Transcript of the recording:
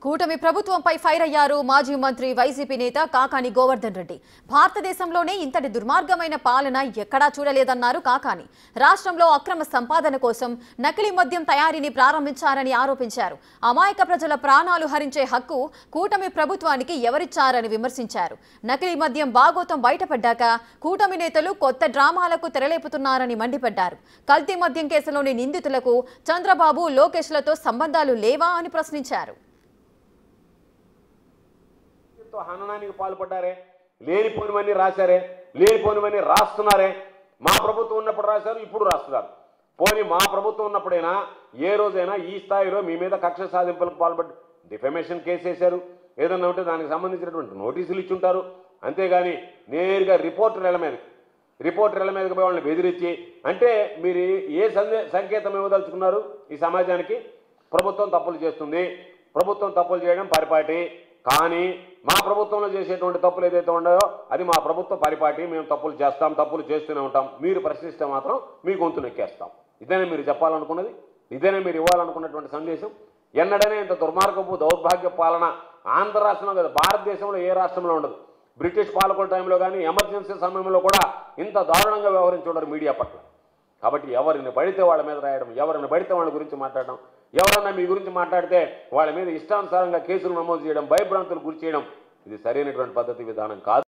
కూటమి ప్రభుత్వంపై ఫైర్ అయ్యారు మాజీ మంత్రి వైసీపీ నేత కాకాని గోవర్ధన్ రెడ్డి. భారతదేశంలోనే ఇంతటి దుర్మార్గమైన పాలన ఎక్కడా చూడలేదన్నారు కాకాని. రాష్ట్రంలో అక్రమ సంపాదన కోసం నకిలీ మద్యం తయారీని ప్రారంభించారని ఆరోపించారు. అమాయక ప్రజల ప్రాణాలు హరించే హక్కు కూటమి ప్రభుత్వానికి ఎవరిచ్చారని విమర్శించారు. నకిలీ మద్యం బాగోతం బయటపడ్డాక కూటమి నేతలు కొత్త డ్రామాలకు తెరలేపుతున్నారని మండిపడ్డారు. కల్తీ మద్యం కేసులోని నిందితులకు చంద్రబాబు, లోకేష్లతో సంబంధాలు లేవా అని ప్రశ్నించారు. హననానికి పాల్పడ్డారే, లేనిపోనివన్నీ రాశారే, లేనిపోనివన్నీ రాస్తున్నారే. మా ప్రభుత్వం ఉన్నప్పుడు రాశారు, ఇప్పుడు రాస్తున్నారు. పోనీ మా ప్రభుత్వం ఉన్నప్పుడైనా ఏ రోజైనా ఈ స్థాయిలో మీ మీద కక్ష సాధింపులకు పాల్పడి డిఫమేషన్ కేసు వేశారు, ఏదన్నా ఉంటే దానికి సంబంధించినటువంటి నోటీసులు ఇచ్చి ఉంటారు. అంతేగాని నేరుగా రిపోర్టర్ల మీదకి పోయి వాళ్ళని బెదిరించి, అంటే మీరు ఏ సంకేతం ఇవ్వదలుచుకున్నారు ఈ సమాజానికి? ప్రభుత్వం తప్పులు చేస్తుంది, ప్రభుత్వం తప్పులు చేయడం పరిపాటి. కానీ మా ప్రభుత్వంలో చేసేటువంటి తప్పులు ఏదైతే ఉన్నాయో అది మా ప్రభుత్వ పరిపాటి. మేము తప్పులు చేస్తాం, తప్పులు చేస్తూనే ఉంటాం. మీరు ప్రశ్నిస్తే మాత్రం మీ గొంతు నొక్కేస్తాం. ఇదేనే మీరు చెప్పాలనుకున్నది? ఇదేనే మీరు ఇవ్వాలనుకున్నటువంటి సందేశం? ఎన్నడనే ఇంత దుర్మార్గపు దౌర్భాగ్య పాలన ఆంధ్ర రాష్ట్రంలో కదా, భారతదేశంలో ఏ రాష్ట్రంలో ఉండదు. బ్రిటిష్ పాలకుల టైంలో కానీ ఎమర్జెన్సీ సమయంలో కూడా ఇంత దారుణంగా వ్యవహరించుంటారు మీడియా పట్ల. కాబట్టి ఎవరిని పడితే వాళ్ళ మీద రాయడం, ఎవరిని పడితే వాళ్ళ గురించి మాట్లాడడం, ఎవరన్నా మీ గురించి మాట్లాడితే వాళ్ళ మీద ఇష్టానుసారంగా కేసులు నమోదు చేయడం, భయభ్రాంతులు గురి చేయడం, ఇది సరైనటువంటి పద్ధతి విధానం కాదు.